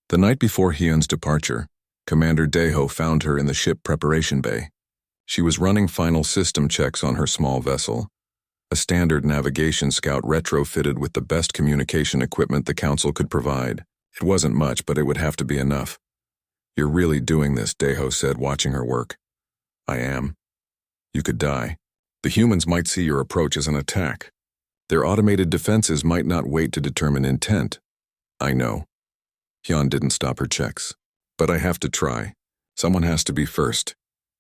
The night before Hyun's departure, Commander Daeho found her in the ship preparation bay. She was running final system checks on her small vessel, a standard navigation scout retrofitted with the best communication equipment the Council could provide. It wasn't much, but it would have to be enough. "You're really doing this," Daeho said, watching her work. "I am. You could die. The humans might see your approach as an attack. Their automated defenses might not wait to determine intent." "I know." Hyun didn't stop her checks. "But I have to try. Someone has to be first."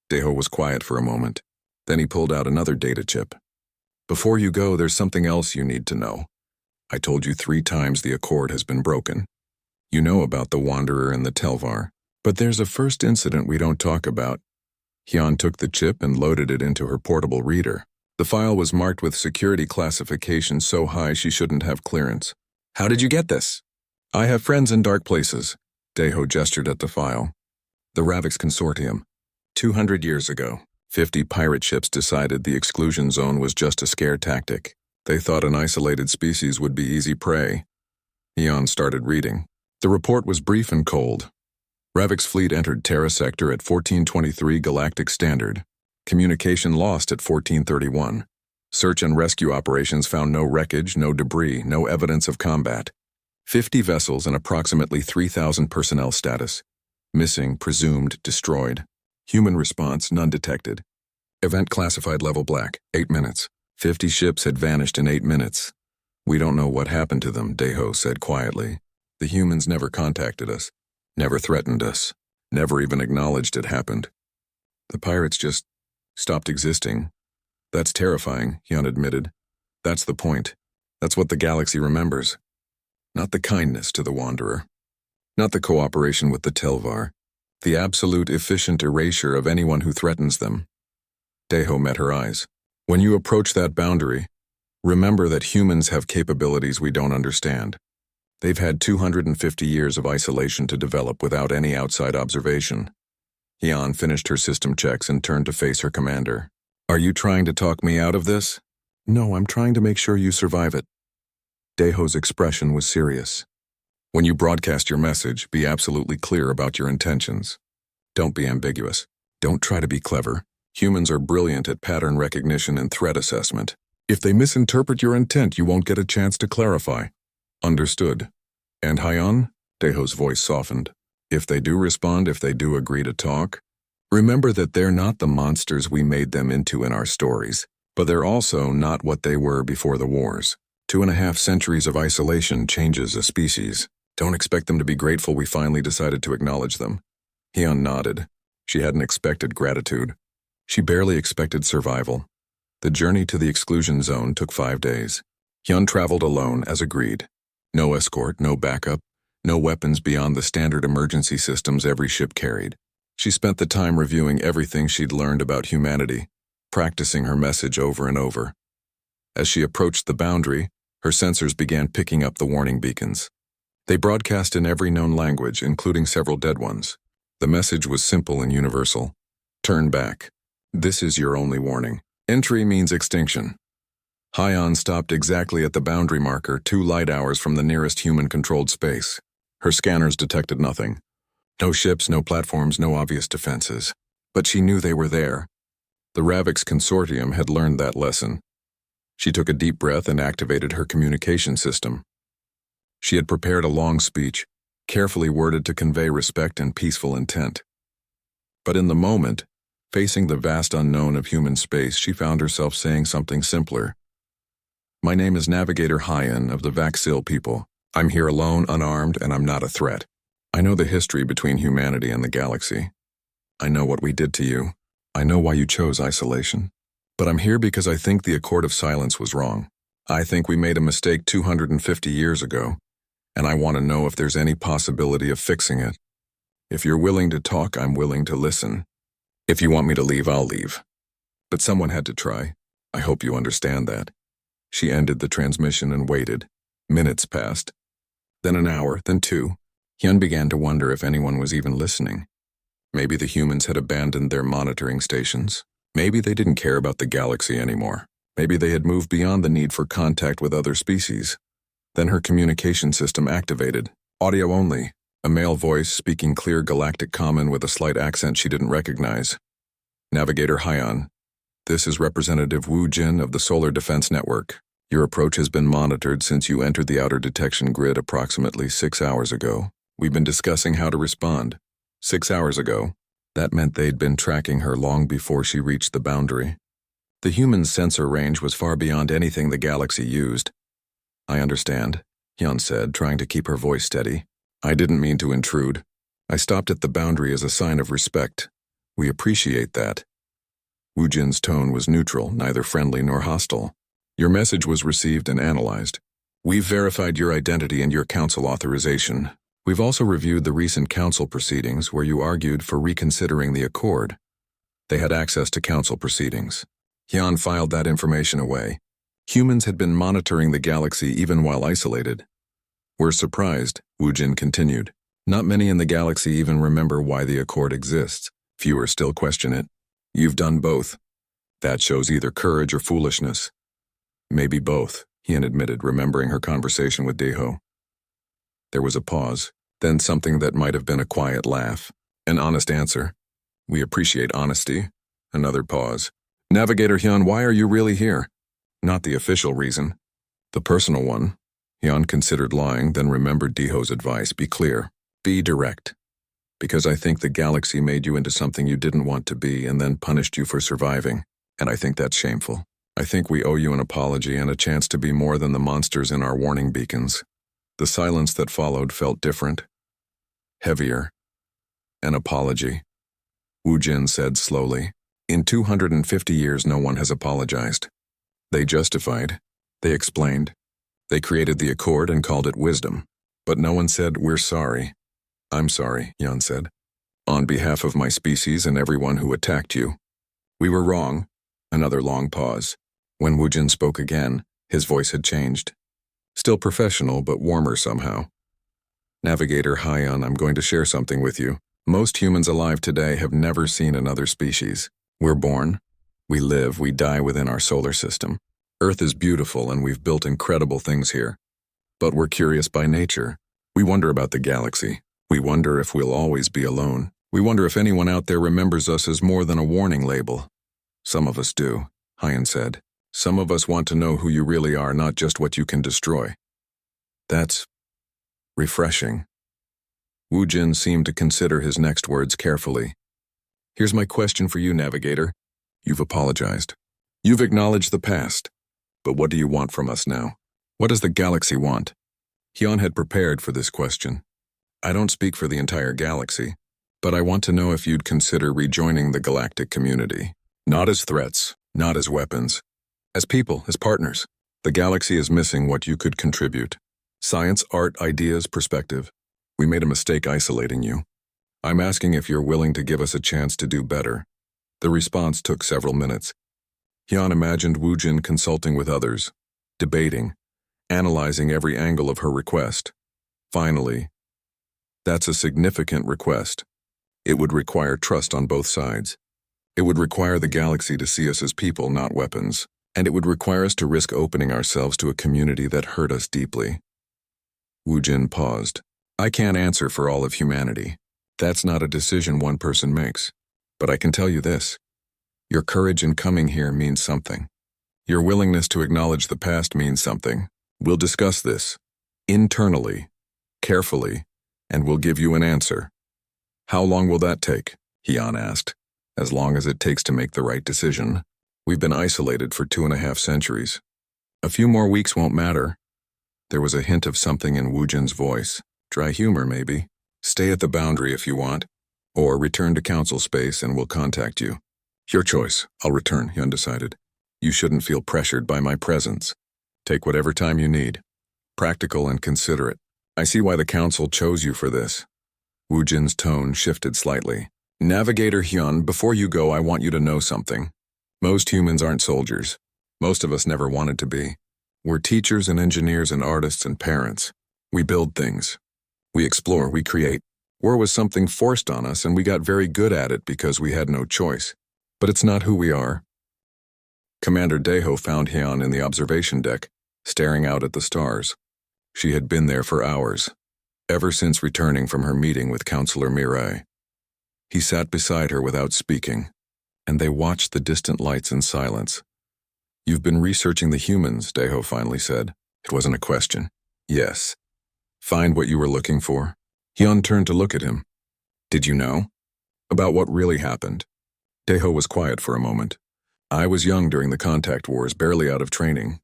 Daeho was quiet for a moment. Then he pulled out another data chip. "Before you go, there's something else you need to know. I told you 3 times the accord has been broken. You know about the Wanderer and the Telvar, but there's a first incident we don't talk about." Hyun took the chip and loaded it into her portable reader. The file was marked with security classification so high she shouldn't have clearance. "How did you get this?" "I have friends in dark places." Daeho gestured at the file. "The Ravix Consortium. 200 years ago, 50 pirate ships decided the exclusion zone was just a scare tactic. They thought an isolated species would be easy prey." Hyun started reading. The report was brief and cold. Ravix fleet entered Terra sector at 1423 Galactic Standard. Communication lost at 1431. Search and rescue operations found no wreckage, no debris, no evidence of combat. 50 vessels and approximately 3,000 personnel status. Missing, presumed, destroyed. Human response, none detected. Event classified level black, 8 minutes. 50 ships had vanished in 8 minutes. "We don't know what happened to them," Daeho said quietly. "The humans never contacted us, never threatened us, never even acknowledged it happened. The pirates just stopped existing." "That's terrifying," Hyun admitted. "That's the point. That's what the galaxy remembers. Not the kindness to the Wanderer. Not the cooperation with the Telvar. The absolute efficient erasure of anyone who threatens them." Daeho met her eyes. "When you approach that boundary, remember that humans have capabilities we don't understand. They've had 250 years of isolation to develop without any outside observation." Hyun finished her system checks and turned to face her commander. "Are you trying to talk me out of this?" "No, I'm trying to make sure you survive it." Daeho's expression was serious. "When you broadcast your message, be absolutely clear about your intentions. Don't be ambiguous. Don't try to be clever. Humans are brilliant at pattern recognition and threat assessment. If they misinterpret your intent, you won't get a chance to clarify." "Understood." "And Hyun?" Daeho's voice softened. "If they do respond, if they do agree to talk, remember that they're not the monsters we made them into in our stories, but they're also not what they were before the wars. 2.5 centuries of isolation changes a species. Don't expect them to be grateful we finally decided to acknowledge them." Hyun nodded. She hadn't expected gratitude. She barely expected survival. The journey to the exclusion zone took 5 days. Hyun traveled alone, as agreed. No escort, no backup, no weapons beyond the standard emergency systems every ship carried. She spent the time reviewing everything she'd learned about humanity, practicing her message over and over. As she approached the boundary, her sensors began picking up the warning beacons. They broadcast in every known language, including several dead ones. The message was simple and universal. "Turn back. This is your only warning. Entry means extinction." Hyun stopped exactly at the boundary marker, 2 light hours from the nearest human-controlled space. Her scanners detected nothing. No ships, no platforms, no obvious defenses. But she knew they were there. The Ravix Consortium had learned that lesson. She took a deep breath and activated her communication system. She had prepared a long speech, carefully worded to convey respect and peaceful intent. But in the moment, facing the vast unknown of human space, she found herself saying something simpler. "My name is Navigator Hyun of the Vaxil people. I'm here alone, unarmed, and I'm not a threat. I know the history between humanity and the galaxy. I know what we did to you. I know why you chose isolation. But I'm here because I think the Accord of Silence was wrong. I think we made a mistake 250 years ago, and I want to know if there's any possibility of fixing it. If you're willing to talk, I'm willing to listen. If you want me to leave, I'll leave. But someone had to try. I hope you understand that." She ended the transmission and waited. Minutes passed. Then an hour, then 2. Hyun began to wonder if anyone was even listening. Maybe the humans had abandoned their monitoring stations. Maybe they didn't care about the galaxy anymore. Maybe they had moved beyond the need for contact with other species. Then her communication system activated. Audio only. A male voice speaking clear Galactic common with a slight accent she didn't recognize. Navigator Hyan, this is Representative Wu Jin of the Solar Defense Network. Your approach has been monitored since you entered the outer detection grid approximately 6 hours ago. We've been discussing how to respond. 6 hours ago. That meant they'd been tracking her long before she reached the boundary. The human's sensor range was far beyond anything the galaxy used. I understand, Hyun said, trying to keep her voice steady. I didn't mean to intrude. I stopped at the boundary as a sign of respect. We appreciate that. Wu Jin's tone was neutral, neither friendly nor hostile. Your message was received and analyzed. We've verified your identity and your council authorization. We've also reviewed the recent council proceedings where you argued for reconsidering the accord. They had access to council proceedings. Hyun filed that information away. Humans had been monitoring the galaxy even while isolated. We're surprised, Wu Jin continued. Not many in the galaxy even remember why the accord exists. Fewer still question it. You've done both. That shows either courage or foolishness. Maybe both, Hyun admitted, remembering her conversation with Daeho. There was a pause, then something that might have been a quiet laugh. An honest answer. We appreciate honesty. Another pause. Navigator Hyun, why are you really here? Not the official reason. The personal one. Hyun considered lying, then remembered Daeho's advice. Be clear. Be direct. Because I think the galaxy made you into something you didn't want to be and then punished you for surviving. And I think that's shameful. I think we owe you an apology and a chance to be more than the monsters in our warning beacons. The silence that followed felt different. Heavier. An apology. Wu Jin said slowly. In 250 years no one has apologized. They justified. They explained. They created the accord and called it wisdom. But no one said, we're sorry. I'm sorry, Hyun said. On behalf of my species and everyone who attacked you. We were wrong. Another long pause. When Wu Jin spoke again, his voice had changed. Still professional, but warmer somehow. Navigator Hyun, I'm going to share something with you. Most humans alive today have never seen another species. We're born. We live, we die within our solar system. Earth is beautiful and we've built incredible things here. But we're curious by nature. We wonder about the galaxy. We wonder if we'll always be alone. We wonder if anyone out there remembers us as more than a warning label. Some of us do, Hyun said. Some of us want to know who you really are, not just what you can destroy. That's refreshing. Wu Jin seemed to consider his next words carefully. Here's my question for you, Navigator. You've apologized. You've acknowledged the past. But what do you want from us now? What does the galaxy want? Hyun had prepared for this question. I don't speak for the entire galaxy, but I want to know if you'd consider rejoining the galactic community. Not as threats, not as weapons. As people, as partners. The galaxy is missing what you could contribute. Science, art, ideas, perspective. We made a mistake isolating you. I'm asking if you're willing to give us a chance to do better. The response took several minutes. Hyun imagined Wu Jin consulting with others, debating, analyzing every angle of her request. Finally, that's a significant request. It would require trust on both sides. It would require the galaxy to see us as people, not weapons. And it would require us to risk opening ourselves to a community that hurt us deeply. Wu Jin paused. I can't answer for all of humanity. That's not a decision one person makes. But I can tell you this. Your courage in coming here means something. Your willingness to acknowledge the past means something. We'll discuss this. Internally. Carefully. And we'll give you an answer. How long will that take? Hyun asked. As long as it takes to make the right decision. We've been isolated for 2.5 centuries. A few more weeks won't matter. There was a hint of something in Wu Jin's voice. Dry humor, maybe. Stay at the boundary if you want. Or return to council space and we'll contact you. Your choice. I'll return, Hyun decided. You shouldn't feel pressured by my presence. Take whatever time you need. Practical and considerate. I see why the council chose you for this. Wu Jin's tone shifted slightly. Navigator Hyun, before you go, I want you to know something. Most humans aren't soldiers. Most of us never wanted to be. We're teachers and engineers and artists and parents. We build things. We explore, we create. War was something forced on us and we got very good at it because we had no choice. But it's not who we are. Commander Daeho found Hyun in the observation deck, staring out at the stars. She had been there for hours. ever since returning from her meeting with Counselor Mirai. He sat beside her without speaking, and they watched the distant lights in silence. "You've been researching the humans," Deho finally said. It wasn't a question. "Yes." "Find what you were looking for?" Hyun turned to look at him. "Did you know? About what really happened?" Deho was quiet for a moment. "I was young during the contact wars, barely out of training.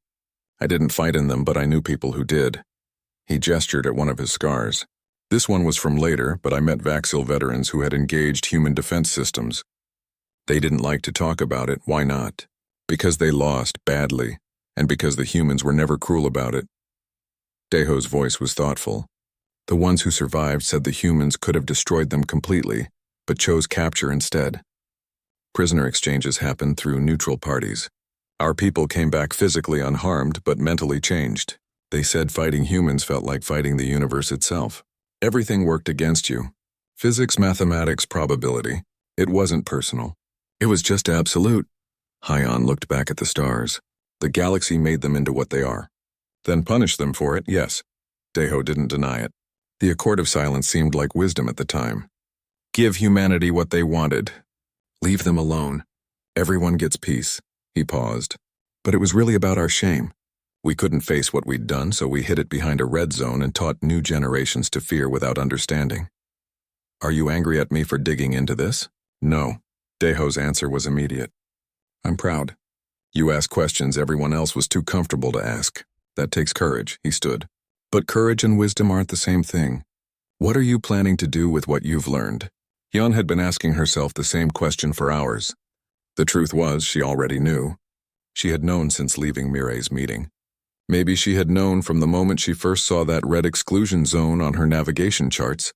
I didn't fight in them, but I knew people who did." He gestured at one of his scars. "This one was from later, but I met Vaxil veterans who had engaged human defense systems. They didn't like to talk about it. Why not? Because they lost badly, and because the humans were never cruel about it." Deho's voice was thoughtful. "The ones who survived said the humans could have destroyed them completely, but chose capture instead. Prisoner exchanges happened through neutral parties. Our people came back physically unharmed, but mentally changed. They said fighting humans felt like fighting the universe itself. Everything worked against you. Physics, mathematics, probability. It wasn't personal. It was just absolute." Hyun looked back at the stars. "The galaxy made them into what they are. Then punished them for it, yes." Deho didn't deny it. The Accord of Silence seemed like wisdom at the time. "Give humanity what they wanted. Leave them alone. Everyone gets peace." He paused. "But it was really about our shame. We couldn't face what we'd done, so we hid it behind a red zone and taught new generations to fear without understanding." "Are you angry at me for digging into this?" "No." Deho's answer was immediate. "I'm proud. You asked questions everyone else was too comfortable to ask. That takes courage." He stood. "But courage and wisdom aren't the same thing. What are you planning to do with what you've learned?" Hyun had been asking herself the same question for hours. The truth was, she already knew. She had known since leaving Mirai's meeting. Maybe she had known from the moment she first saw that red exclusion zone on her navigation charts.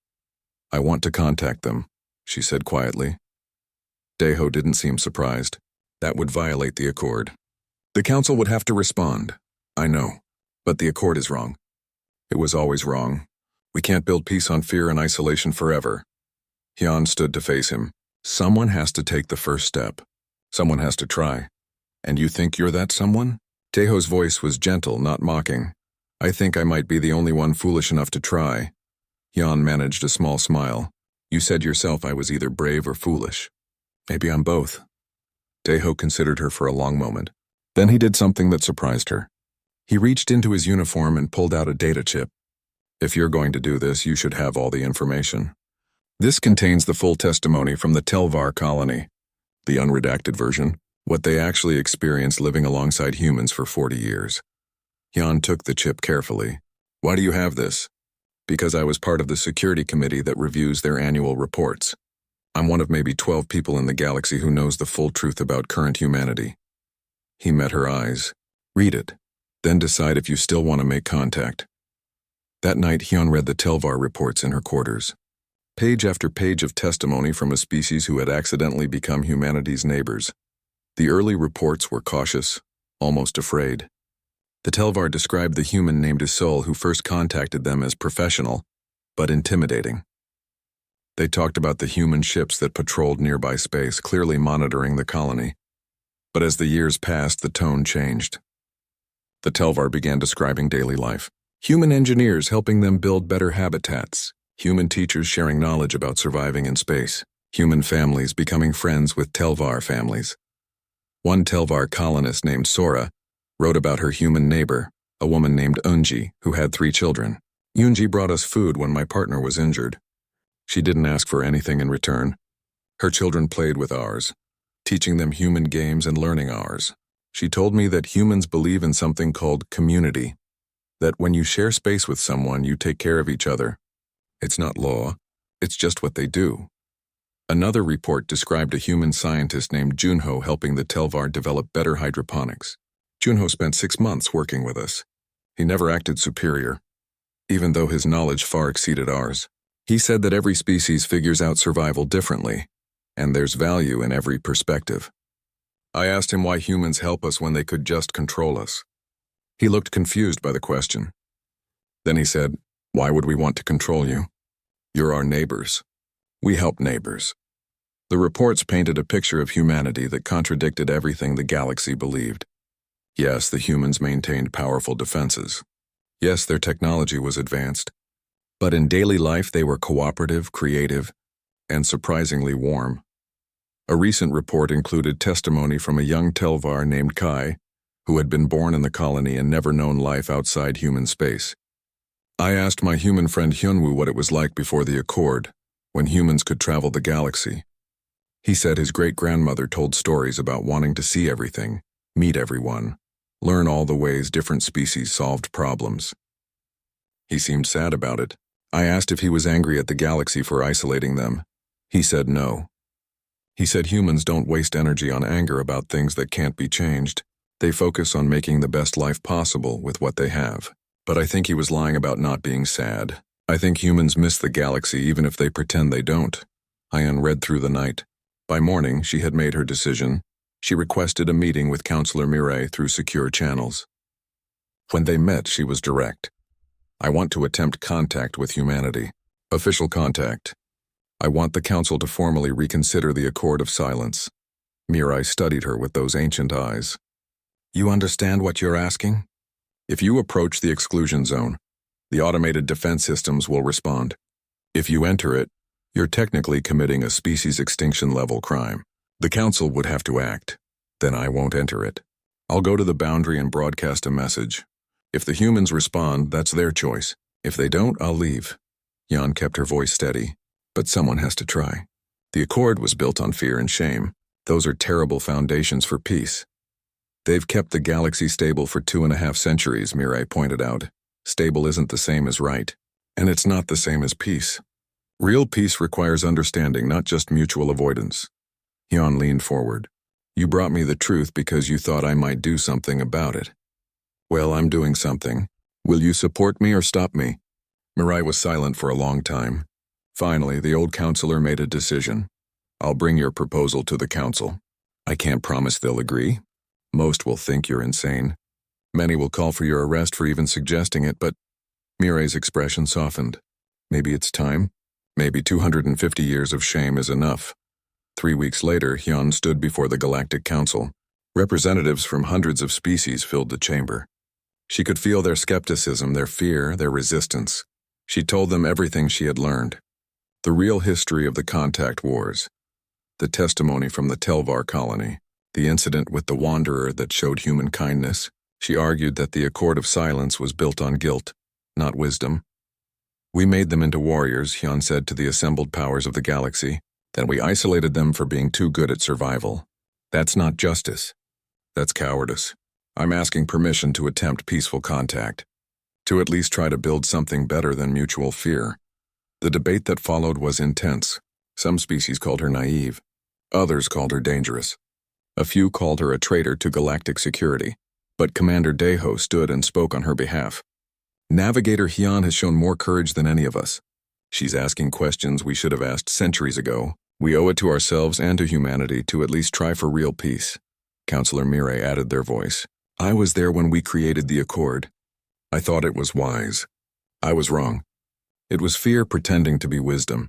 "I want to contact them," she said quietly. Deho didn't seem surprised. "That would violate the Accord. The Council would have to respond." "I know, but the Accord is wrong. It was always wrong. We can't build peace on fear and isolation forever." Hyun stood to face him. "Someone has to take the first step. Someone has to try. And you think you're that someone?" Deho's voice was gentle, not mocking. "I think I might be the only one foolish enough to try." Hyun managed a small smile. "You said yourself I was either brave or foolish. Maybe I'm both." Deho considered her for a long moment. Then he did something that surprised her. He reached into his uniform and pulled out a data chip. "If you're going to do this, you should have all the information. This contains the full testimony from the Telvar colony, the unredacted version, what they actually experienced living alongside humans for 40 years. Hyun took the chip carefully. "Why do you have this?" "Because I was part of the security committee that reviews their annual reports. I'm one of maybe 12 people in the galaxy who knows the full truth about current humanity." He met her eyes. "Read it. Then decide if you still want to make contact." That night, Hyun read the Telvar reports in her quarters. Page after page of testimony from a species who had accidentally become humanity's neighbors. The early reports were cautious, almost afraid. The Telvar described the human named Isol who first contacted them as professional, but intimidating. They talked about the human ships that patrolled nearby space, clearly monitoring the colony. But as the years passed, the tone changed. The Telvar began describing daily life. Human engineers helping them build better habitats. Human teachers sharing knowledge about surviving in space. Human families becoming friends with Telvar families. One Telvar colonist named Sora wrote about her human neighbor, a woman named Unji, who had 3 children. "Unji brought us food when my partner was injured. She didn't ask for anything in return. Her children played with ours, teaching them human games and learning ours. She told me that humans believe in something called community, that when you share space with someone, you take care of each other. It's not law, it's just what they do." Another report described a human scientist named Junho helping the Telvar develop better hydroponics. Junho spent 6 months working with us. He never acted superior, even though his knowledge far exceeded ours. He said that every species figures out survival differently, and there's value in every perspective. I asked him why humans help us when they could just control us. He looked confused by the question. Then he said, "Why would we want to control you? You're our neighbors. We help neighbors." The reports painted a picture of humanity that contradicted everything the galaxy believed. Yes, the humans maintained powerful defenses. Yes, their technology was advanced. But in daily life they were cooperative, creative, and surprisingly warm. A recent report included testimony from a young Telvar named Kai, who had been born in the colony and never known life outside human space. I asked my human friend Hyunwoo what it was like before the Accord, when humans could travel the galaxy. He said his great-grandmother told stories about wanting to see everything, meet everyone, learn all the ways different species solved problems. He seemed sad about it. I asked if he was angry at the galaxy for isolating them. He said no. He said humans don't waste energy on anger about things that can't be changed. They focus on making the best life possible with what they have. But I think he was lying about not being sad. I think humans miss the galaxy even if they pretend they don't. Hyun read through the night. By morning, she had made her decision. She requested a meeting with Counselor Mirai through secure channels. When they met, she was direct. I want to attempt contact with humanity. Official contact. I want the Council to formally reconsider the Accord of Silence. Mirai studied her with those ancient eyes. You understand what you're asking? If you approach the exclusion zone, the automated defense systems will respond. If you enter it, you're technically committing a species extinction-level crime. The Council would have to act. Then I won't enter it. I'll go to the boundary and broadcast a message. If the humans respond, that's their choice. If they don't, I'll leave. Hyun kept her voice steady. But someone has to try. The Accord was built on fear and shame. Those are terrible foundations for peace. They've kept the galaxy stable for 2.5 centuries, Mirai pointed out. Stable isn't the same as right. And it's not the same as peace. Real peace requires understanding, not just mutual avoidance. Hyun leaned forward. You brought me the truth because you thought I might do something about it. Well, I'm doing something. Will you support me or stop me? Mirai was silent for a long time. Finally, the old counselor made a decision. I'll bring your proposal to the council. I can't promise they'll agree. Most will think you're insane. Many will call for your arrest for even suggesting it, but Mirai's expression softened. Maybe it's time. Maybe 250 years of shame is enough. 3 weeks later, Hyun stood before the Galactic Council. Representatives from hundreds of species filled the chamber. She could feel their skepticism, their fear, their resistance. She told them everything she had learned. The real history of the contact wars. The testimony from the Telvar colony. The incident with the Wanderer that showed human kindness. She argued that the Accord of Silence was built on guilt, not wisdom. We made them into warriors, Hyun said to the assembled powers of the galaxy. Then we isolated them for being too good at survival. That's not justice. That's cowardice. I'm asking permission to attempt peaceful contact. To at least try to build something better than mutual fear. The debate that followed was intense. Some species called her naive. Others called her dangerous. A few called her a traitor to galactic security. But Commander Daeho stood and spoke on her behalf. Navigator Hyun has shown more courage than any of us. She's asking questions we should have asked centuries ago. We owe it to ourselves and to humanity to at least try for real peace. Counselor Mirai added their voice. I was there when we created the Accord. I thought it was wise. I was wrong. It was fear pretending to be wisdom.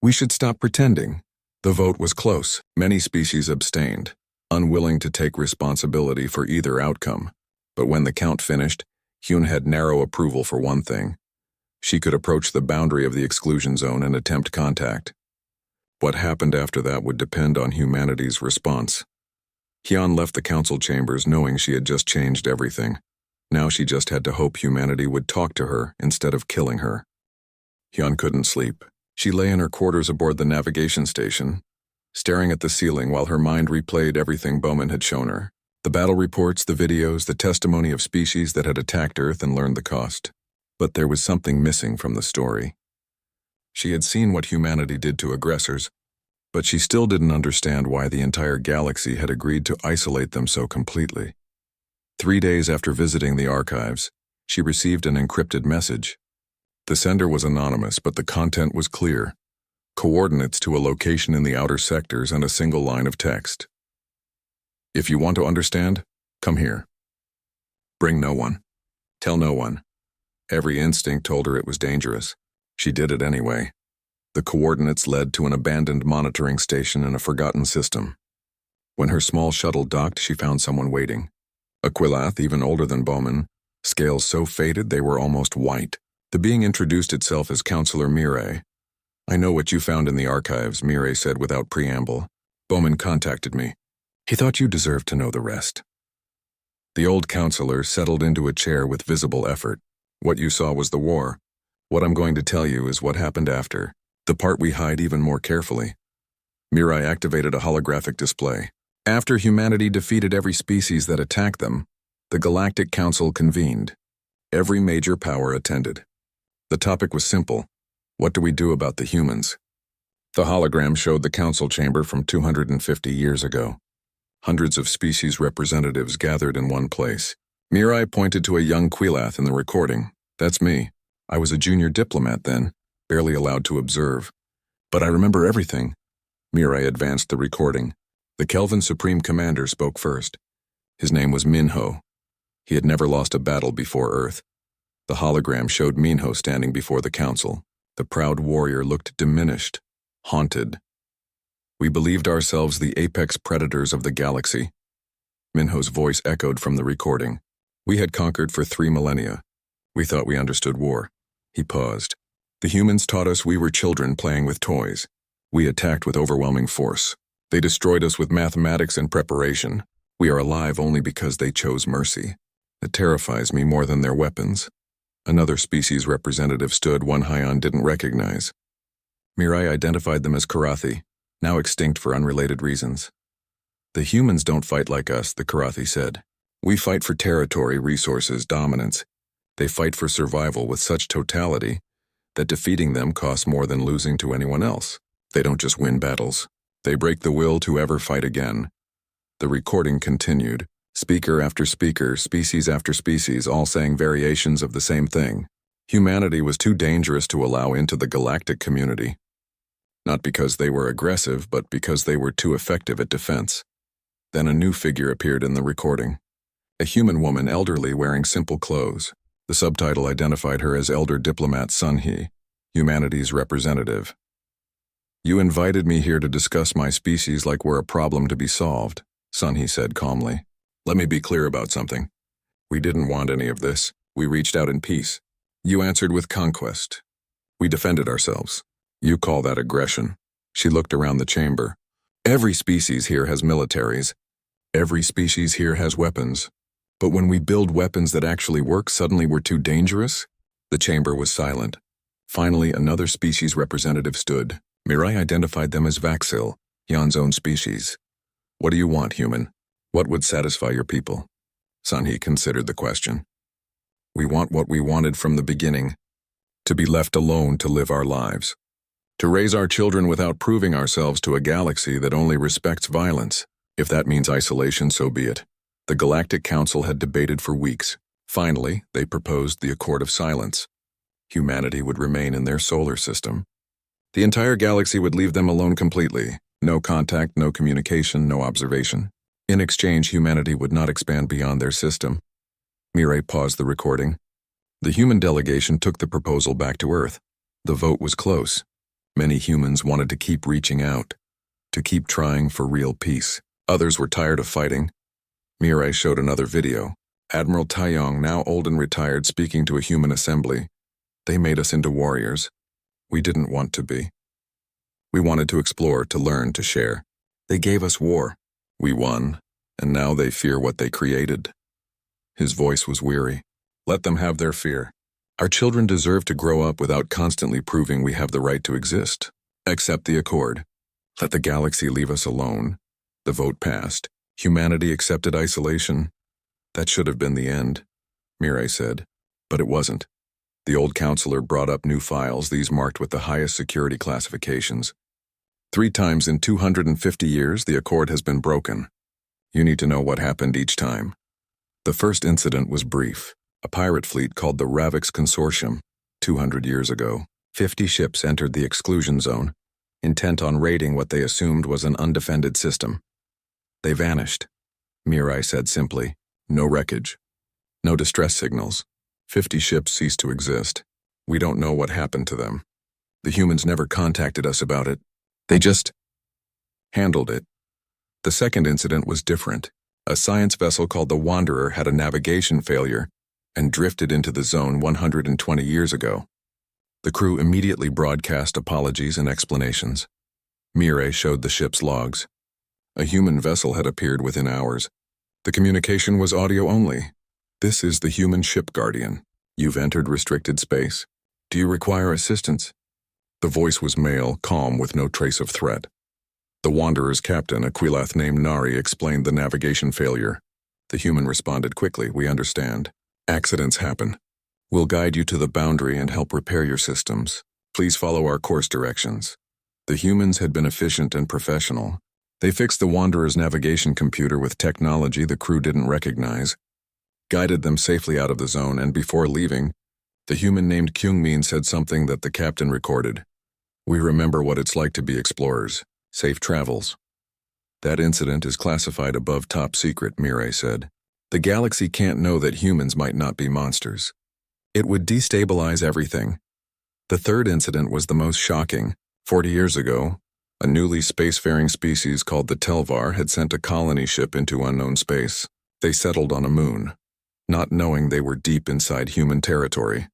We should stop pretending. The vote was close. Many species abstained, unwilling to take responsibility for either outcome. But when the count finished, Hyun had narrow approval for one thing. She could approach the boundary of the exclusion zone and attempt contact. What happened after that would depend on humanity's response. Hyun left the council chambers knowing she had just changed everything. Now she just had to hope humanity would talk to her instead of killing her. Hyun couldn't sleep. She lay in her quarters aboard the navigation station, staring at the ceiling while her mind replayed everything Bowman had shown her. The battle reports, the videos, the testimony of species that had attacked Earth and learned the cost. But there was something missing from the story. She had seen what humanity did to aggressors, but she still didn't understand why the entire galaxy had agreed to isolate them so completely. 3 days after visiting the archives, she received an encrypted message. The sender was anonymous, but the content was clear. Coordinates to a location in the outer sectors and a single line of text. If you want to understand, come here. Bring no one. Tell no one. Every instinct told her it was dangerous. She did it anyway. The coordinates led to an abandoned monitoring station in a forgotten system. When her small shuttle docked, she found someone waiting. A Quilath, even older than Bowman, scales so faded they were almost white. The being introduced itself as Counselor Mirai. "I know what you found in the archives," Mirai said without preamble. "Bowman contacted me. He thought you deserved to know the rest." The old counselor settled into a chair with visible effort. "What you saw was the war. What I'm going to tell you is what happened after, the part we hide even more carefully." Mirai activated a holographic display. After humanity defeated every species that attacked them, the Galactic Council convened. Every major power attended. The topic was simple: what do we do about the humans? The hologram showed the council chamber from 250 years ago. Hundreds of species representatives gathered in one place. Mirai pointed to a young Quilath in the recording. "That's me. I was a junior diplomat then, barely allowed to observe. But I remember everything." Mirai advanced the recording. The Kelvin Supreme Commander spoke first. His name was Minho. He had never lost a battle before Earth. The hologram showed Minho standing before the council. The proud warrior looked diminished, haunted. "We believed ourselves the apex predators of the galaxy." Minho's voice echoed from the recording. "We had conquered for 3 millennia. We thought we understood war." He paused. "The humans taught us we were children playing with toys. We attacked with overwhelming force. They destroyed us with mathematics and preparation. We are alive only because they chose mercy. It terrifies me more than their weapons." Another species representative stood, one Hyon didn't recognize. Mirai identified them as Karathi, now extinct for unrelated reasons. "The humans don't fight like us," the Karathi said. "We fight for territory, resources, dominance. They fight for survival with such totality that defeating them costs more than losing to anyone else. They don't just win battles. They break the will to ever fight again." The recording continued. Speaker after speaker, species after species, all saying variations of the same thing. Humanity was too dangerous to allow into the galactic community. Not because they were aggressive, but because they were too effective at defense. Then a new figure appeared in the recording. A human woman, elderly, wearing simple clothes. The subtitle identified her as Elder Diplomat Sunhee, humanity's representative. "You invited me here to discuss my species like we're a problem to be solved," Sunhee said calmly. "Let me be clear about something. We didn't want any of this. We reached out in peace. You answered with conquest. We defended ourselves. You call that aggression." She looked around the chamber. "Every species here has militaries. Every species here has weapons. But when we build weapons that actually work, suddenly we're too dangerous?" The chamber was silent. Finally, another species representative stood. Mirai identified them as Vaxil, Yan's own species. "What do you want, human? What would satisfy your people?" Sunhee considered the question. "We want what we wanted from the beginning. To be left alone to live our lives. To raise our children without proving ourselves to a galaxy that only respects violence. If that means isolation, so be it." The Galactic Council had debated for weeks. Finally, they proposed the Accord of Silence. Humanity would remain in their solar system. The entire galaxy would leave them alone completely. No contact, no communication, no observation. In exchange, humanity would not expand beyond their system. Mirai paused the recording. The human delegation took the proposal back to Earth. The vote was close. Many humans wanted to keep reaching out, to keep trying for real peace. Others were tired of fighting. Mirai showed another video. Admiral Taeyong, now old and retired, speaking to a human assembly. "They made us into warriors. We didn't want to be. We wanted to explore, to learn, to share. They gave us war. We won, and now they fear what they created." His voice was weary. "Let them have their fear. Our children deserve to grow up without constantly proving we have the right to exist. Accept the accord. Let the galaxy leave us alone." The vote passed. Humanity accepted isolation. "That should have been the end," Mirai said. But it wasn't. The old counselor brought up new files, these marked with the highest security classifications. 3 times in 250 years, the accord has been broken. You need to know what happened each time. The first incident was brief. A pirate fleet called the Ravix Consortium. 200 years ago, 50 ships entered the exclusion zone, intent on raiding what they assumed was an undefended system. They vanished. Mirai said simply, "No wreckage. No distress signals. 50 ships ceased to exist. We don't know what happened to them. The humans never contacted us about it. They just handled it." The second incident was different. A science vessel called the Wanderer had a navigation failure. and drifted into the zone 120 years ago. The crew immediately broadcast apologies and explanations. Mireille showed the ship's logs. A human vessel had appeared within hours. The communication was audio only. "This is the human ship Guardian. You've entered restricted space. Do you require assistance?" The voice was male, calm, with no trace of threat. The Wanderer's captain, a Quilath named Nari, explained the navigation failure. The human responded quickly, "We understand. Accidents happen. We'll guide you to the boundary and help repair your systems. Please follow our course directions." The humans had been efficient and professional. They fixed the Wanderer's navigation computer with technology the crew didn't recognize, guided them safely out of the zone, and before leaving, the human named Kyungmin said something that the captain recorded. "We remember what it's like to be explorers. Safe travels." "That incident is classified above top secret," Mireille said. "The galaxy can't know that humans might not be monsters. It would destabilize everything." The third incident was the most shocking. 40 years ago, a newly spacefaring species called the Telvar had sent a colony ship into unknown space. They settled on a moon, not knowing they were deep inside human territory.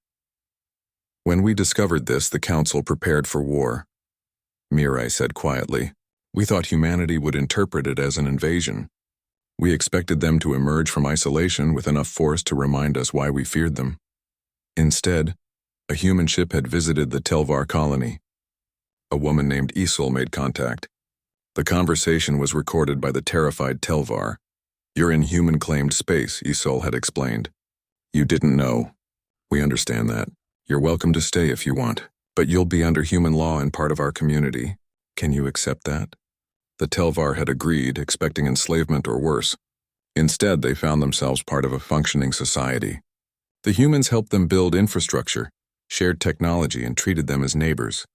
"When we discovered this, the Council prepared for war," Mireille said quietly. "We thought humanity would interpret it as an invasion. We expected them to emerge from isolation with enough force to remind us why we feared them. Instead, a human ship had visited the Telvar colony. A woman named Isol made contact. The conversation was recorded by the terrified Telvar. "You're in human-claimed space," Isol had explained. "You didn't know. We understand that. You're welcome to stay if you want, but you'll be under human law and part of our community. Can you accept that?" The Telvar had agreed, expecting enslavement or worse. Instead, they found themselves part of a functioning society. The humans helped them build infrastructure, shared technology, and treated them as neighbors.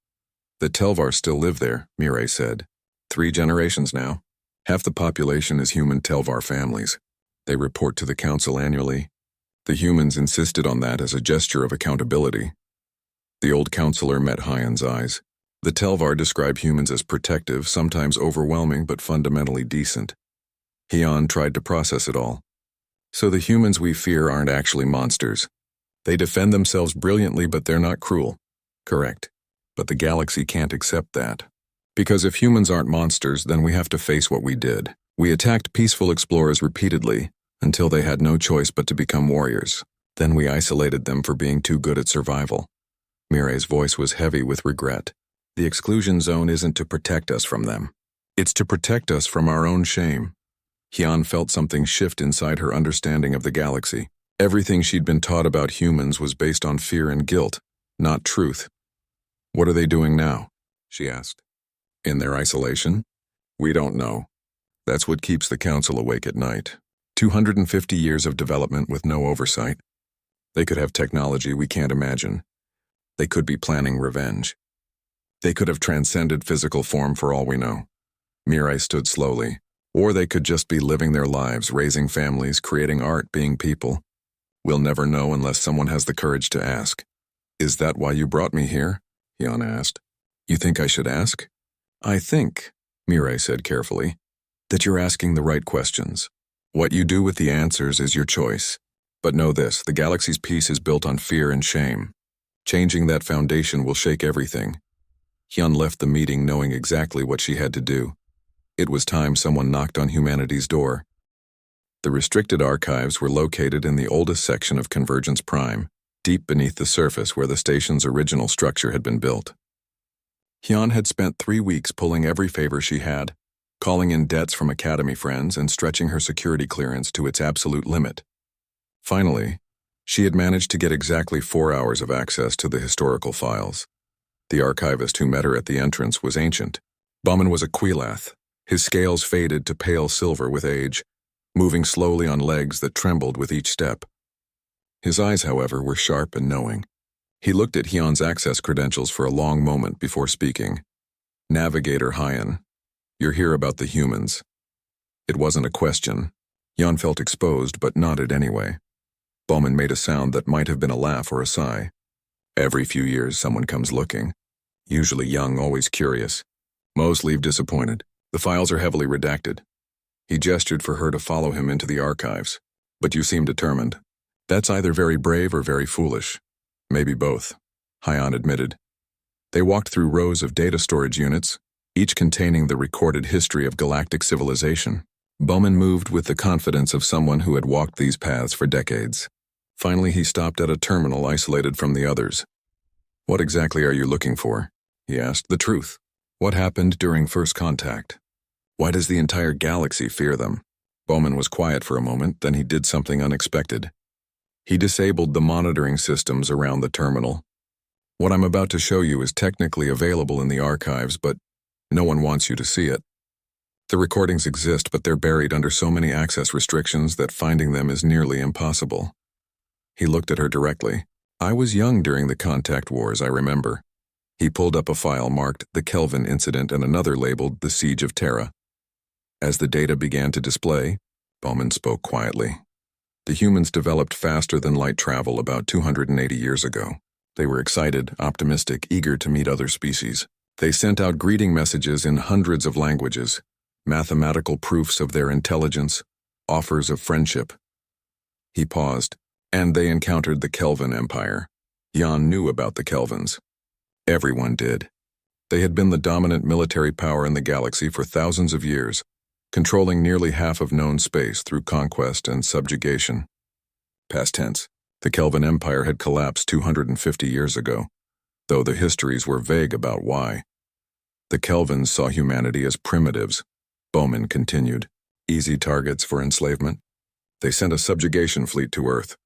"The Telvar still live there," Mireille said. 3 generations now. Half the population is human Telvar families. They report to the Council annually. The humans insisted on that as a gesture of accountability. The old counselor met Hyan's eyes. The Telvar describe humans as protective, sometimes overwhelming, but fundamentally decent. Hyan tried to process it all. "So the humans we fear aren't actually monsters. They defend themselves brilliantly, but they're not cruel." "Correct. But the galaxy can't accept that. Because if humans aren't monsters, then we have to face what we did. We attacked peaceful explorers repeatedly, until they had no choice but to become warriors. Then we isolated them for being too good at survival." Mireille's voice was heavy with regret. "The exclusion zone isn't to protect us from them. It's to protect us from our own shame." Hyan felt something shift inside her understanding of the galaxy. Everything she'd been taught about humans was based on fear and guilt, not truth. "What are they doing now?" she asked. "In their isolation? We don't know. That's what keeps the Council awake at night. 250 years of development with no oversight. They could have technology we can't imagine. They could be planning revenge. They could have transcended physical form for all we know." Mireille stood slowly. "Or they could just be living their lives, raising families, creating art, being people. We'll never know unless someone has the courage to ask." "Is that why you brought me here?" Hyan asked. "You think I should ask?" "I think," Mireille said carefully, "that you're asking the right questions. What you do with the answers is your choice. But know this, the galaxy's peace is built on fear and shame. Changing that foundation will shake everything." Hyan left the meeting knowing exactly what she had to do. It was time someone knocked on humanity's door. The restricted archives were located in the oldest section of Convergence Prime, deep beneath the surface where the station's original structure had been built. Hyan had spent 3 weeks pulling every favor she had, calling in debts from Academy friends and stretching her security clearance to its absolute limit. Finally, she had managed to get exactly 4 hours of access to the historical files. The archivist who met her at the entrance was ancient. Bauman was a Quilath, his scales faded to pale silver with age, moving slowly on legs that trembled with each step. His eyes, however, were sharp and knowing. He looked at Hyan's access credentials for a long moment before speaking. "Navigator Hyan, you're here about the humans." It wasn't a question. Hyan felt exposed, but nodded anyway. Bauman made a sound that might have been a laugh or a sigh. "Every few years someone comes looking. Usually young, always curious. Most leave disappointed. The files are heavily redacted." He gestured for her to follow him into the archives. "But you seem determined. That's either very brave or very foolish. Maybe both, Hyan admitted. They walked through rows of data storage units, each containing the recorded history of galactic civilization. Bowman moved with the confidence of someone who had walked these paths for decades. Finally, he stopped at a terminal isolated from the others. "What exactly are you looking for?" he asked. "The truth. What happened during first contact? Why does the entire galaxy fear them?" Bowman was quiet for a moment, then he did something unexpected. He disabled the monitoring systems around the terminal. "What I'm about to show you is technically available in the archives, but no one wants you to see it. The recordings exist, but they're buried under so many access restrictions that finding them is nearly impossible." He looked at her directly. "I was young during the contact wars, I remember." He pulled up a file marked The Kelvin Incident and another labeled The Siege of Terra. As the data began to display, Bowman spoke quietly. "The humans developed faster than light travel about 280 years ago. They were excited, optimistic, eager to meet other species. They sent out greeting messages in hundreds of languages, mathematical proofs of their intelligence, offers of friendship." He paused, and they encountered the Kelvin Empire. Jan knew about the Kelvins. Everyone did. They had been the dominant military power in the galaxy for thousands of years, controlling nearly half of known space through conquest and subjugation. Past tense, the Kelvin Empire had collapsed 250 years ago, though the histories were vague about why. The Kelvins saw humanity as primitives, Bowman continued, easy targets for enslavement. They sent a subjugation fleet to Earth,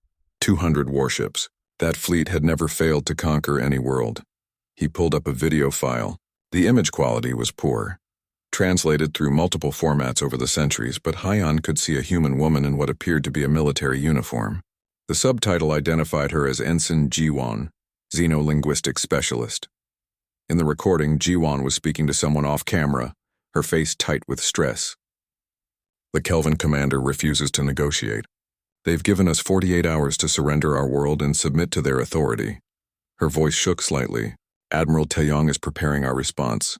200 warships. That fleet had never failed to conquer any world. He pulled up a video file. The image quality was poor, translated through multiple formats over the centuries, but Hyan could see a human woman in what appeared to be a military uniform. The subtitle identified her as Ensign Jiwon, Xenolinguistic Specialist. In the recording, Jiwon was speaking to someone off camera, her face tight with stress. "The Kelvin commander refuses to negotiate. They've given us 48 hours to surrender our world and submit to their authority." Her voice shook slightly. "Admiral Taeyong is preparing our response."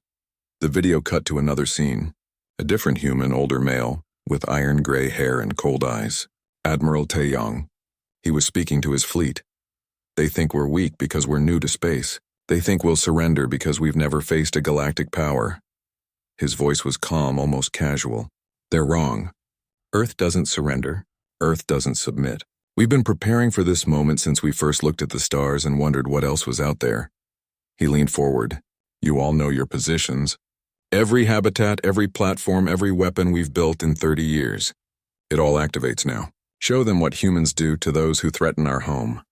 The video cut to another scene. A different human, older male, with iron-gray hair and cold eyes. Admiral Taeyong. He was speaking to his fleet. "They think we're weak because we're new to space. They think we'll surrender because we've never faced a galactic power." His voice was calm, almost casual. "They're wrong. Earth doesn't surrender. Earth doesn't submit. We've been preparing for this moment since we first looked at the stars and wondered what else was out there." He leaned forward. "You all know your positions. Every habitat, every platform, every weapon we've built in 30 years. It all activates now. Show them what humans do to those who threaten our home."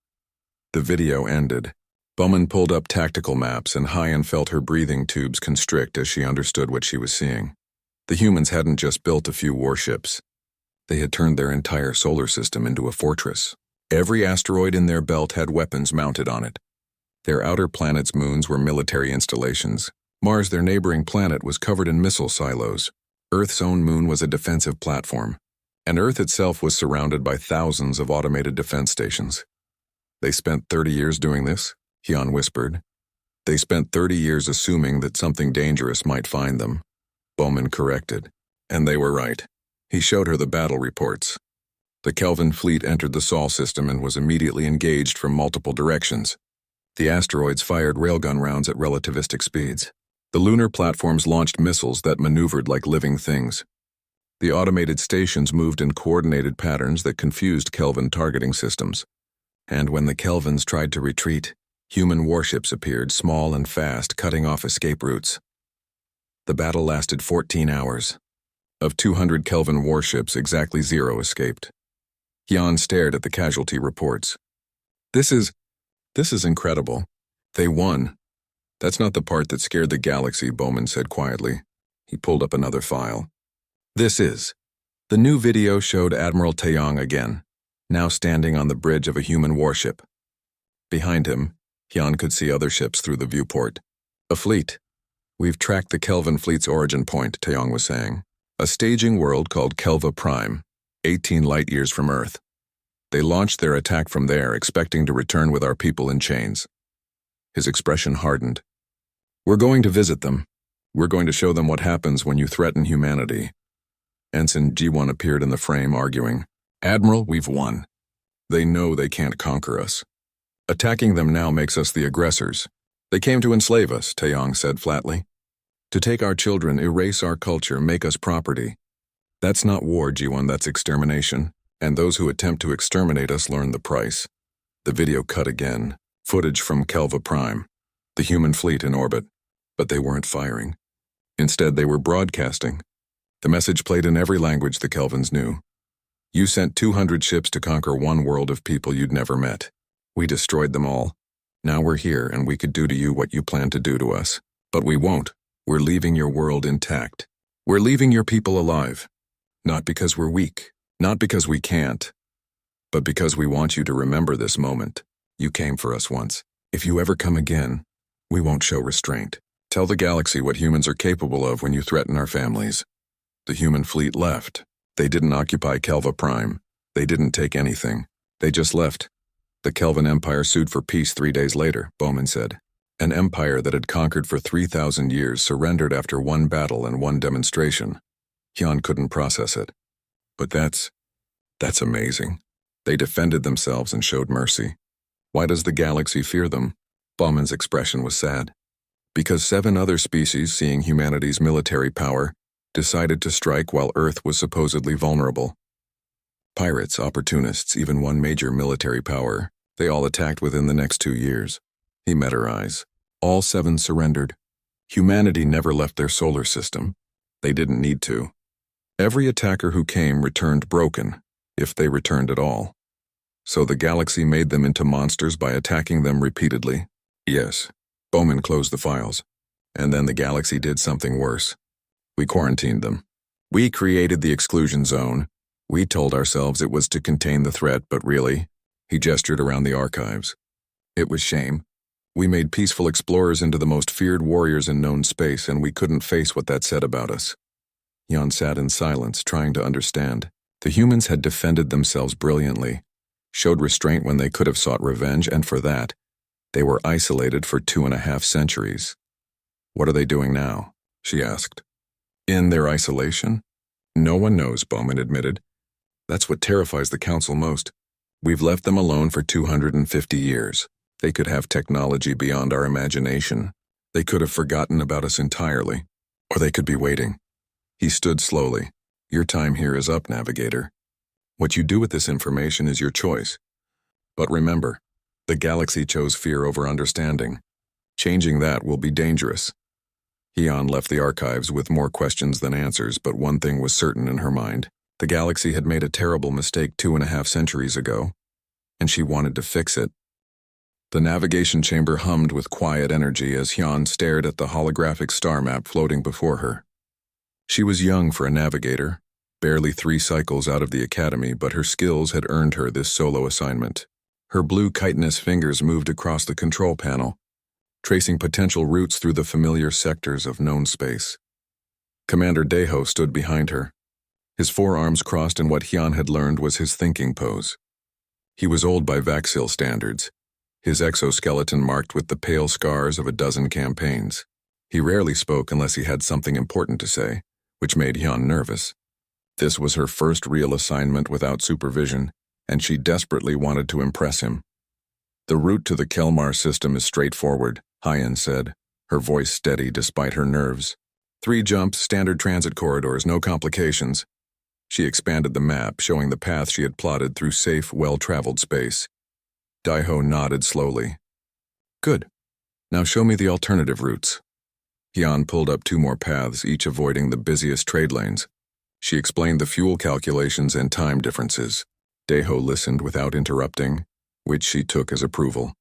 The video ended. Bowman pulled up tactical maps, and Hyan felt her breathing tubes constrict as she understood what she was seeing. The humans hadn't just built a few warships. They had turned their entire solar system into a fortress. Every asteroid in their belt had weapons mounted on it. Their outer planets' moons were military installations. Mars, their neighboring planet, was covered in missile silos. Earth's own moon was a defensive platform. And Earth itself was surrounded by thousands of automated defense stations. "They spent 30 years doing this," Hyan whispered. "They spent 30 years assuming that something dangerous might find them." Bowman corrected. "And they were right." He showed her the battle reports. The Kelvin fleet entered the Sol system and was immediately engaged from multiple directions. The asteroids fired railgun rounds at relativistic speeds. The lunar platforms launched missiles that maneuvered like living things. The automated stations moved in coordinated patterns that confused Kelvin targeting systems. And when the Kelvins tried to retreat, human warships appeared, small and fast, cutting off escape routes. The battle lasted 14 hours. Of 200 Kelvin warships, exactly 0 escaped. Hyan stared at the casualty reports. This is incredible. They won." "That's not the part that scared the galaxy," Bowman said quietly. He pulled up another file. "This is." The new video showed Admiral Taeyong again, now standing on the bridge of a human warship. Behind him, Hyan could see other ships through the viewport. "A fleet. We've tracked the Kelvin fleet's origin point," Taeyong was saying. "A staging world called Kelva Prime, 18 light-years from Earth. They launched their attack from there, expecting to return with our people in chains." His expression hardened. "We're going to visit them. We're going to show them what happens when you threaten humanity." Ensign G1 appeared in the frame, arguing, "Admiral, we've won. They know they can't conquer us. Attacking them now makes us the aggressors. They came to enslave us, Taeyong said flatly. To take our children, erase our culture, make us property. That's not war, Ji-won, that's extermination. And those who attempt to exterminate us learn the price. The video cut again. Footage from Kelva Prime, the human fleet in orbit. But they weren't firing. Instead, they were broadcasting. The message played in every language the Kelvins knew. You sent 200 ships to conquer one world of people you'd never met. We destroyed them all. Now we're here and we could do to you what you plan to do to us. But we won't. We're leaving your world intact. We're leaving your people alive. Not because we're weak, not because we can't, but because we want you to remember this moment. You came for us once. If you ever come again, we won't show restraint. Tell the galaxy what humans are capable of when you threaten our families. The human fleet left. They didn't occupy Kelva Prime. They didn't take anything. They just left. The Kelvin Empire sued for peace 3 days later, Bowman said. An empire that had conquered for 3,000 years surrendered after one battle and one demonstration. Hyun couldn't process it. But that's amazing. They defended themselves and showed mercy. Why does the galaxy fear them? Bowman's expression was sad. Because 7 other species, seeing humanity's military power, decided to strike while Earth was supposedly vulnerable. Pirates, opportunists, even one major military power, they all attacked within the next 2 years. He met her eyes. All 7 surrendered. Humanity never left their solar system. They didn't need to. Every attacker who came returned broken, if they returned at all. So the galaxy made them into monsters by attacking them repeatedly. Yes. Bowman closed the files. And then the galaxy did something worse. We quarantined them. We created the exclusion zone. We told ourselves it was to contain the threat, but really, he gestured around the archives. It was shame. We made peaceful explorers into the most feared warriors in known space, and we couldn't face what that said about us. Jan sat in silence, trying to understand. The humans had defended themselves brilliantly, showed restraint when they could have sought revenge, and for that, they were isolated for 2.5 centuries. What are they doing now? She asked. In their isolation? No one knows, Bowman admitted. That's what terrifies the Council most. We've left them alone for 250 years. They could have technology beyond our imagination. They could have forgotten about us entirely. Or they could be waiting. He stood slowly. Your time here is up, Navigator. What you do with this information is your choice. But remember, the galaxy chose fear over understanding. Changing that will be dangerous. Hyun left the archives with more questions than answers, but one thing was certain in her mind. The galaxy had made a terrible mistake 2.5 centuries ago, and she wanted to fix it. The navigation chamber hummed with quiet energy as Hyun stared at the holographic star map floating before her. She was young for a navigator, barely 3 cycles out of the academy, but her skills had earned her this solo assignment. Her blue chitinous fingers moved across the control panel, tracing potential routes through the familiar sectors of known space. Commander Daeho stood behind her. His forearms crossed in what Hyun had learned was his thinking pose. He was old by Vaxil standards, his exoskeleton marked with the pale scars of a dozen campaigns. He rarely spoke unless he had something important to say, which made Hyun nervous. This was her first real assignment without supervision, and she desperately wanted to impress him. The route to the Kelmar system is straightforward, Hyun said, her voice steady despite her nerves. 3 jumps, standard transit corridors, no complications. She expanded the map, showing the path she had plotted through safe, well-traveled space. Daeho nodded slowly. Good. Now show me the alternative routes. Hyun pulled up 2 more paths, each avoiding the busiest trade lanes. She explained the fuel calculations and time differences. Daeho listened without interrupting, which she took as approval.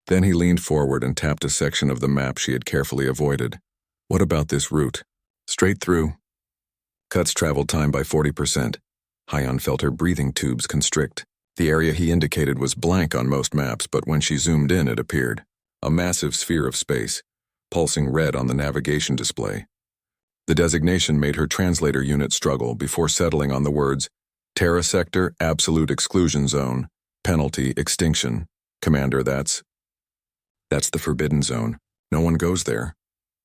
Then he leaned forward and tapped a section of the map she had carefully avoided. What about this route? Straight through. Cuts travel time by 40%. Hyun felt her breathing tubes constrict. The area he indicated was blank on most maps, but when she zoomed in, it appeared. A massive sphere of space, pulsing red on the navigation display. The designation made her translator unit struggle before settling on the words, Terra Sector, Absolute Exclusion Zone, Penalty, Extinction. Commander, that's the Forbidden Zone. No one goes there.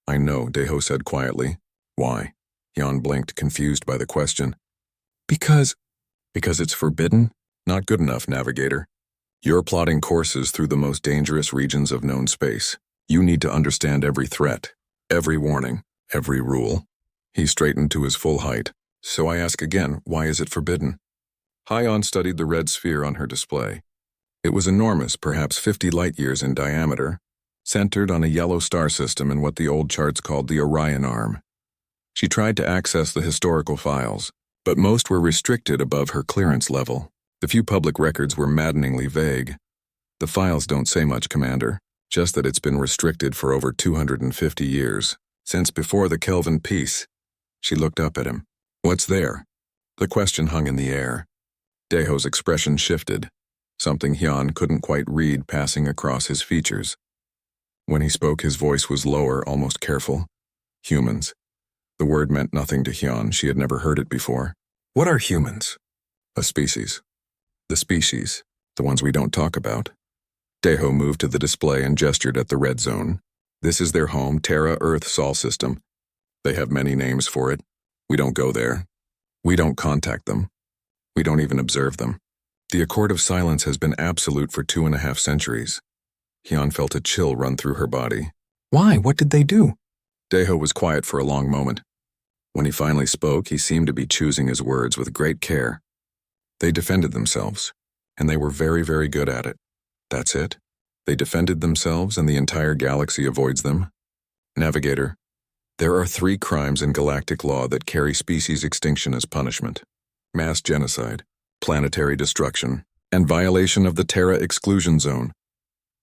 I know, Daeho said quietly. Why? Hyun blinked, confused by the question. Because it's forbidden? Not good enough, navigator. You're plotting courses through the most dangerous regions of known space. You need to understand every threat, every warning, every rule. He straightened to his full height. So I ask again, why is it forbidden? Hyon studied the red sphere on her display. It was enormous, perhaps 50 light-years in diameter, centered on a yellow star system in what the old charts called the Orion Arm. She tried to access the historical files, but most were restricted above her clearance level. The few public records were maddeningly vague. The files don't say much, Commander, just that it's been restricted for over 250 years, since before the Kelvin Peace. She looked up at him. What's there? The question hung in the air. Daeho's expression shifted, something Hyon couldn't quite read passing across his features. When he spoke, his voice was lower, almost careful. Humans. The word meant nothing to Hyon. She had never heard it before. What are humans? A species. The species, the ones we don't talk about. Daeho moved to the display and gestured at the red zone. This is their home, Terra Earth Sol system. They have many names for it. We don't go there. We don't contact them. We don't even observe them. The accord of silence has been absolute for 2.5 centuries. Hyon felt a chill run through her body. Why? What did they do? Daeho was quiet for a long moment. When he finally spoke, he seemed to be choosing his words with great care. They defended themselves, and they were very, very good at it. That's it. They defended themselves, and the entire galaxy avoids them. Navigator, there are 3 crimes in galactic law that carry species extinction as punishment: mass genocide, planetary destruction, and violation of the Terra exclusion zone.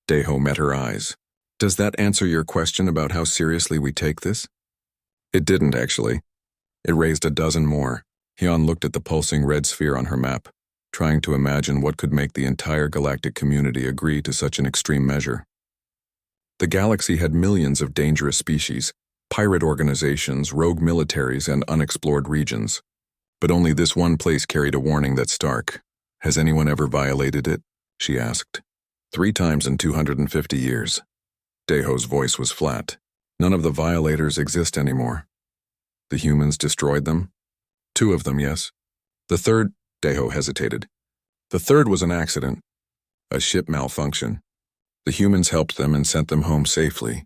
Daeho met her eyes. Does that answer your question about how seriously we take this? It didn't, actually. It raised a dozen more. Hyon looked at the pulsing red sphere on her map, trying to imagine what could make the entire galactic community agree to such an extreme measure. The galaxy had millions of dangerous species, pirate organizations, rogue militaries, and unexplored regions. But only this one place carried a warning that's stark. Has anyone ever violated it? She asked. 3 times in 250 years. Daeho's voice was flat. None of the violators exist anymore. The humans destroyed them? 2 of them, yes. The third, Daeho hesitated. The third was an accident. A ship malfunction. The humans helped them and sent them home safely.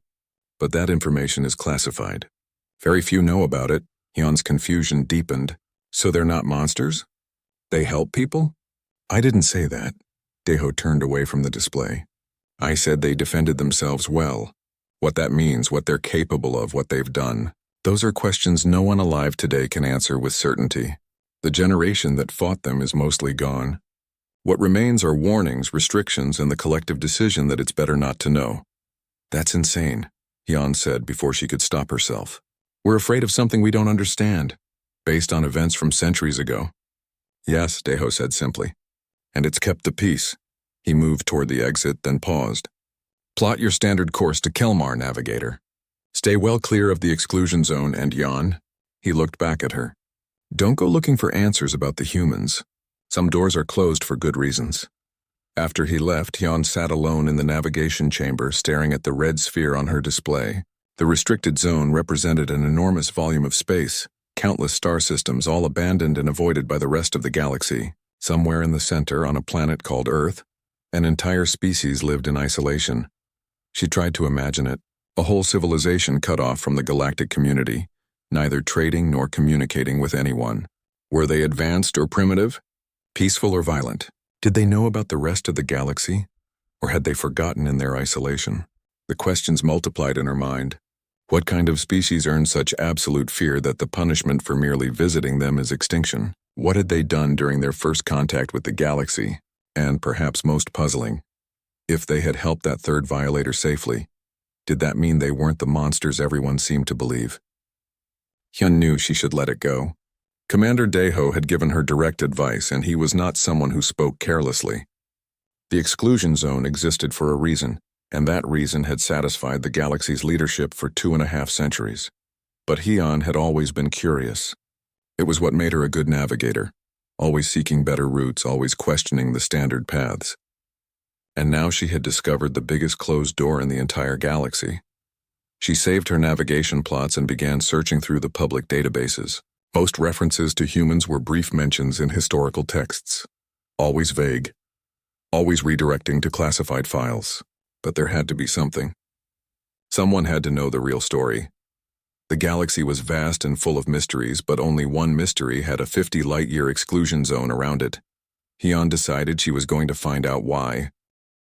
But that information is classified. Very few know about it. Hyun's confusion deepened. So they're not monsters? They help people? I didn't say that. Daeho turned away from the display. I said they defended themselves well. What that means, what they're capable of, what they've done. Those are questions no one alive today can answer with certainty. The generation that fought them is mostly gone. What remains are warnings, restrictions, and the collective decision that it's better not to know. That's insane, Hyon said before she could stop herself. We're afraid of something we don't understand, based on events from centuries ago. Yes, Daeho said simply. And it's kept the peace. He moved toward the exit, then paused. Plot your standard course to Kelmar, navigator. Stay well clear of the exclusion zone, and Hyon. He looked back at her. Don't go looking for answers about the humans. Some doors are closed for good reasons. After he left, Hyon sat alone in the navigation chamber, staring at the red sphere on her display. The restricted zone represented an enormous volume of space, countless star systems all abandoned and avoided by the rest of the galaxy. Somewhere in the center, on a planet called Earth, an entire species lived in isolation. She tried to imagine it. A whole civilization cut off from the galactic community, neither trading nor communicating with anyone. Were they advanced or primitive? Peaceful or violent? Did they know about the rest of the galaxy? Or had they forgotten in their isolation? The questions multiplied in her mind. What kind of species earned such absolute fear that the punishment for merely visiting them is extinction? What had they done during their first contact with the galaxy? And, perhaps most puzzling, if they had helped that third violator safely, did that mean they weren't the monsters everyone seemed to believe? Hyun knew she should let it go. Commander Daeho had given her direct advice, and he was not someone who spoke carelessly. The exclusion zone existed for a reason, and that reason had satisfied the galaxy's leadership for 2.5 centuries. But Hyun had always been curious. It was what made her a good navigator, always seeking better routes, always questioning the standard paths. And now she had discovered the biggest closed door in the entire galaxy. She saved her navigation plots and began searching through the public databases. Most references to humans were brief mentions in historical texts. Always vague. Always redirecting to classified files. But there had to be something. Someone had to know the real story. The galaxy was vast and full of mysteries, but only one mystery had a 50 light-year exclusion zone around it. Hyun decided she was going to find out why,